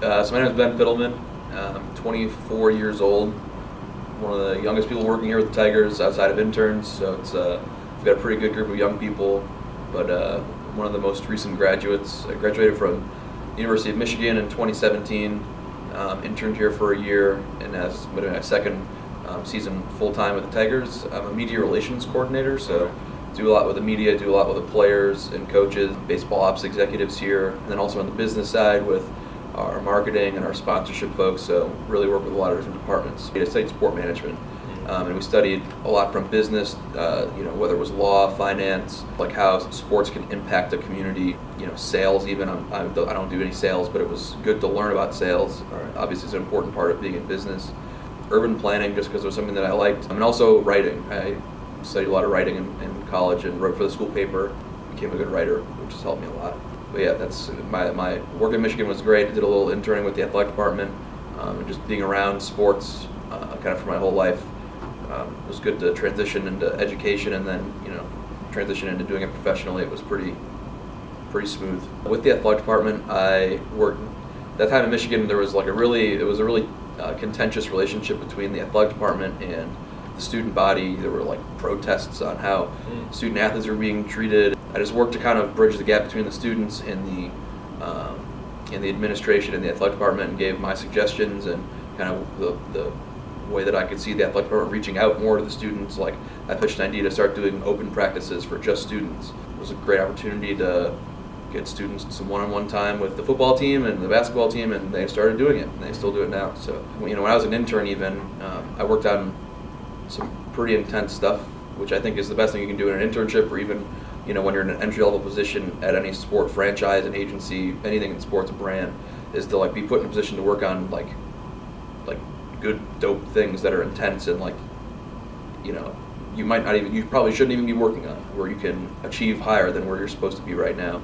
So my name is Ben Fidelman. I'm 24 years old. One of the youngest people working here with the Tigers outside of interns. So we've got a pretty good group of young people. But one of the most recent graduates. I graduated from the University of Michigan in 2017. Interned here for a year, and as my second season full-time with the Tigers. I'm a media relations coordinator, so do a lot with the media, do a lot with the players and coaches, baseball ops executives here, and then also on the business side with our marketing and our sponsorship folks, so really work with a lot of different departments. I studied sport management, and we studied a lot from business, whether it was law, finance, like how sports can impact a community, sales even. I don't do any sales, but it was good to learn about sales. Obviously, it's an important part of being in business. Urban planning, just because it was something that I liked, and also writing. I studied a lot of writing in college and wrote for the school paper, became a good writer, which has helped me a lot. But yeah, that's my work in Michigan was great. I did a little interning with the athletic department, and just being around sports kind of for my whole life. It was good to transition into education and then transition into doing it professionally. It was pretty smooth. With the athletic department, I worked that time in Michigan. There was a really contentious relationship between the athletic department and the student body. There were protests on how student athletes were being treated. I just worked to kind of bridge the gap between the students and the administration and the athletic department, and gave my suggestions and kind of the way that I could see the athletic department reaching out more to the students. Like, I pitched an idea to start doing open practices for just students. It was a great opportunity to get students some one-on-one time with the football team and the basketball team, and they started doing it, and they still do it now. So when I was an intern even, I worked on some pretty intense stuff, which I think is the best thing you can do in an internship, or even when you're in an entry-level position at any sport franchise, an agency, anything in sports brand, is to be put in a position to work on like good dope things that are intense and you probably shouldn't even be working on, where you can achieve higher than where you're supposed to be right now.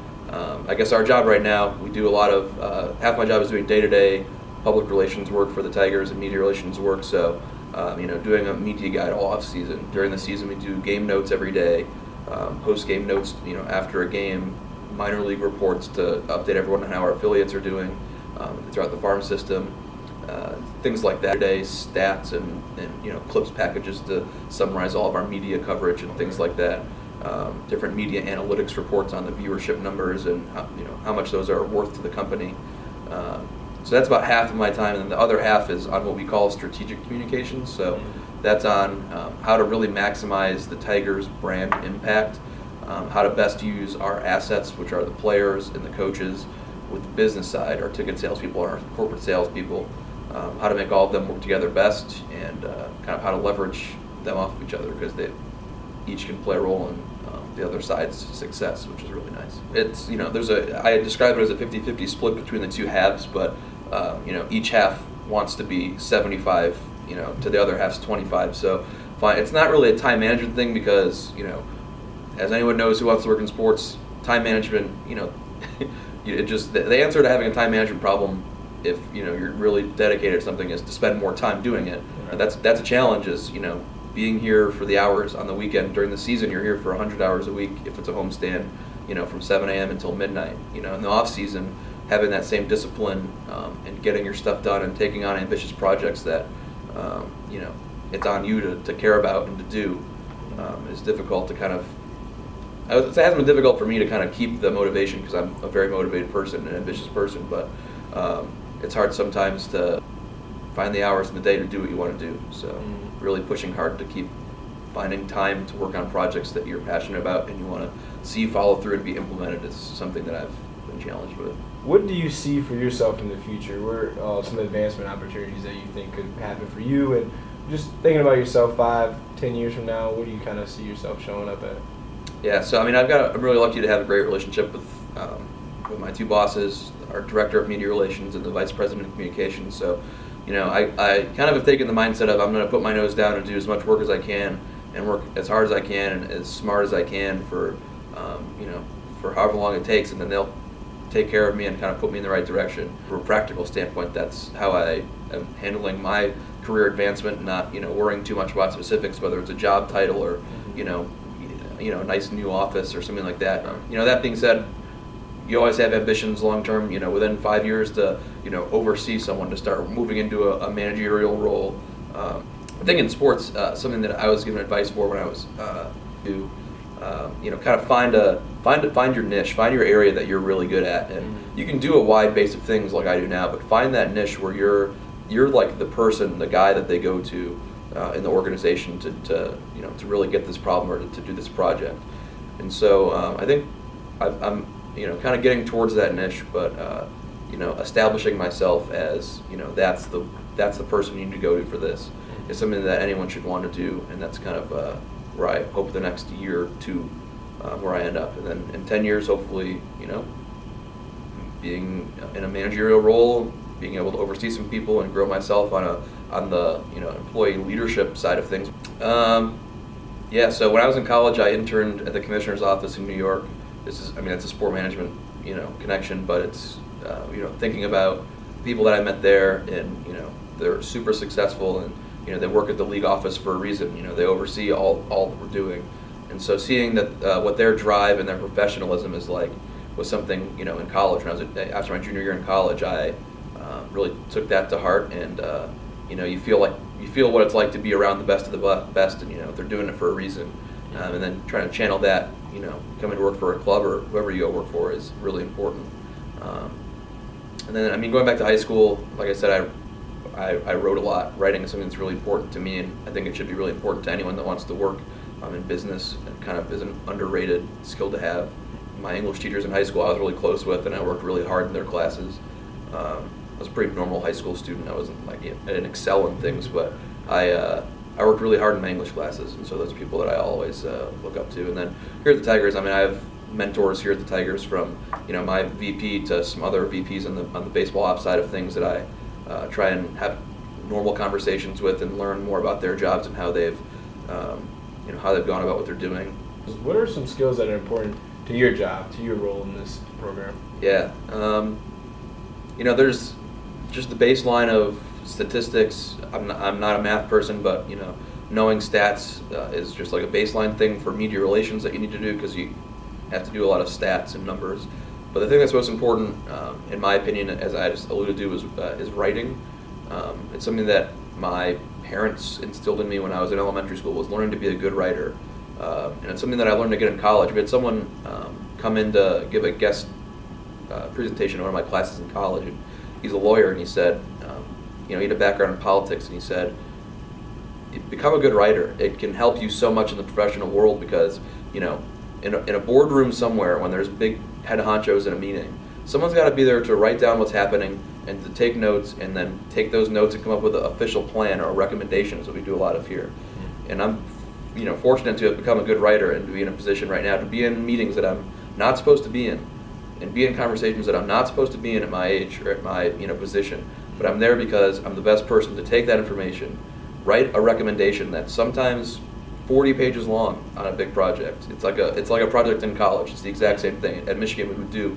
I guess our job right now, we do a lot of half my job is doing day-to-day public relations work for the Tigers and media relations work. So doing a media guide all off season. During the season, we do game notes every day, post-game notes after a game, minor league reports to update everyone on how our affiliates are doing throughout the farm system. Things like that, day stats and clips packages to summarize all of our media coverage and things like that. Different media analytics reports on the viewership numbers and how much those are worth to the company. So that's about half of my time, and then the other half is on what we call strategic communications. So that's on how to really maximize the Tigers brand impact, how to best use our assets, which are the players and the coaches, with the business side, our ticket salespeople and our corporate salespeople, how to make all of them work together best, and kind of how to leverage them off of each other, because they each can play a role in the other side's success, which is really nice. It's I describe it as a 50-50 split between the two halves, but each half wants to be 75 to the other half's 25. So fine, it's not really a time management thing, because as anyone knows who wants to work in sports, time management it just, the answer to having a time management problem, if you're really dedicated to something, is to spend more time doing it. And that's a challenge, is being here for the hours on the weekend. During the season, you're here for 100 hours a week if it's a homestand, from 7 a.m. until midnight. In the off season, having that same discipline and getting your stuff done and taking on ambitious projects that it's on you to care about and to do is difficult to kind of. It has been difficult for me to kind of keep the motivation, because I'm a very motivated person, an ambitious person, but it's hard sometimes to find the hours in the day to do what you want to do. So really pushing hard to keep finding time to work on projects that you're passionate about and you want to see follow through and be implemented is something that I've been challenged with. What do you see for yourself in the future? What are some advancement opportunities that you think could happen for you? And just thinking about yourself 5-10 years from now, what do you kind of see yourself showing up at? Yeah, so I'm really lucky to have a great relationship with my two bosses, our director of media relations and the vice president of communications. So, I kind of have taken the mindset of, I'm going to put my nose down and do as much work as I can, and work as hard as I can and as smart as I can for however long it takes, and then they'll take care of me and kind of put me in the right direction. From a practical standpoint, that's how I am handling my career advancement, not worrying too much about specifics, whether it's a job title or a nice new office or something like that. That being said, you always have ambitions long term, within 5 years to, oversee someone, to start moving into a managerial role. I think in sports, something that I was given advice for when I was to, kind of find your niche, find your area that you're really good at, and you can do a wide base of things like I do now, but find that niche where you're like the person, the guy that they go to in the organization to really get this problem or to do this project. And so I think I'm kind of getting towards that niche, but establishing myself as that's the person you need to go to for this is something that anyone should want to do, and that's kind of where I hope the next year or two where I end up, and then in 10 years hopefully being in a managerial role, being able to oversee some people and grow myself on the employee leadership side of things. So when I was in college, I interned at the commissioner's office in New York. It's a sport management connection, but it's thinking about people that I met there, and they're super successful, and they work at the league office for a reason. They oversee all that we're doing, and so seeing that what their drive and their professionalism is like was something in college. When I was after my junior year in college, I really took that to heart, and you feel what it's like to be around the best of the best, and they're doing it for a reason, and then trying to channel that, coming to work for a club or whoever you go work for is really important. And then going back to high school, like I said, I wrote a lot. Writing is something that's really important to me, and I think it should be really important to anyone that wants to work in business. It kind of is an underrated skill to have. My English teachers in high school I was really close with, and I worked really hard in their classes. I was a pretty normal high school student. I didn't excel in things, but I worked really hard in my English classes, and so those are people that I always look up to. And then here at the Tigers, I have mentors here at the Tigers, from my VP to some other VPs on the baseball ops side of things that I try and have normal conversations with and learn more about their jobs and how they've gone about what they're doing. What are some skills that are important to your job, to your role in this program? Yeah, there's just the baseline of statistics. I'm not a math person, but knowing stats is just like a baseline thing for media relations that you need to do, because you have to do a lot of stats and numbers. But the thing that's most important, in my opinion, as I just alluded to, is writing. It's something that my parents instilled in me when I was in elementary school, was learning to be a good writer. And it's something that I learned to get in college. We had someone come in to give a guest presentation in one of my classes in college. And he's a lawyer, and he said, he had a background in politics, and he said, become a good writer. It can help you so much in the professional world, because in a boardroom somewhere, when there's big head honchos in a meeting, someone's got to be there to write down what's happening and to take notes, and then take those notes and come up with an official plan or recommendations that we do a lot of here. And I'm fortunate to have become a good writer and to be in a position right now to be in meetings that I'm not supposed to be in, and be in conversations that I'm not supposed to be in at my age or at my position. But I'm there because I'm the best person to take that information, write a recommendation that's sometimes 40 pages long on a big project. It's like a project in college. It's the exact same thing. At Michigan, we would do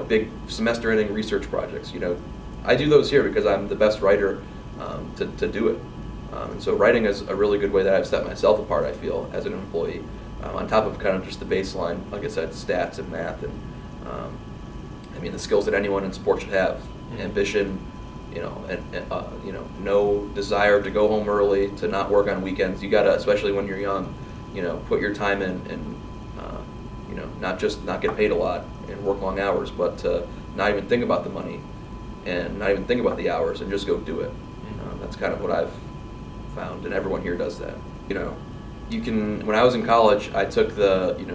big semester-ending research projects. I do those here because I'm the best writer to do it. And so writing is a really good way that I've set myself apart, I feel, as an employee, on top of kind of just the baseline, like I said, stats and math, and the skills that anyone in sports should have. Ambition, no desire to go home early, to not work on weekends. You gotta, especially when you're young, put your time in, and not get paid a lot and work long hours, but to not even think about the money and not even think about the hours and just go do it. That's kind of what I've found, and everyone here does that. You can. When I was in college, I took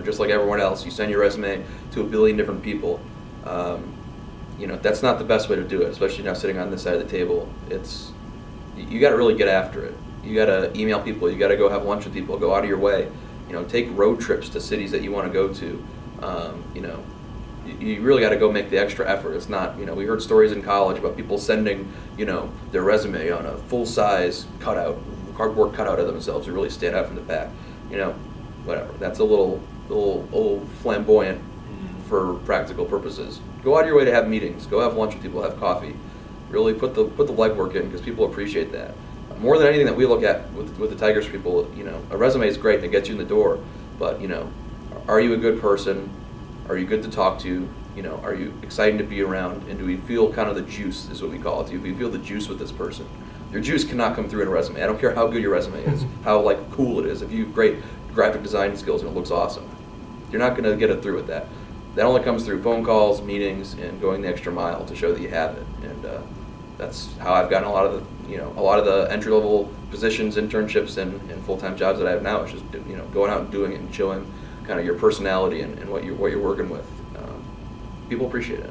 just like everyone else, you send your resume to a billion different people. That's not the best way to do it, especially now sitting on this side of the table. You got to really get after it. You got to email people. You got to go have lunch with people. Go out of your way. Take road trips to cities that you want to go to. You really got to go make the extra effort. It's not. We heard stories in college about people sending their resume on a full-size cardboard cutout of themselves to really stand out from the pack. Whatever. That's a little flamboyant for practical purposes. Go out of your way to have meetings. Go have lunch with people. Have coffee. Really put the legwork in, because people appreciate that. More than anything that we look at with the Tigers people, a resume is great and it gets you in the door, but are you a good person? Are you good to talk to? You know, are you exciting to be around? And do we feel kind of the juice, is what we call it. Do we feel the juice with this person? Your juice cannot come through in a resume. I don't care how good your resume is, how like cool it is. If you have great graphic design skills and it looks awesome, you're not going to get it through with that. That only comes through phone calls, meetings, and going the extra mile to show that you have it. And that's how I've gotten a lot of the entry-level positions, internships, and full-time jobs that I have now. It's just going out and doing it and showing kind of your personality and what you're working with. People appreciate it.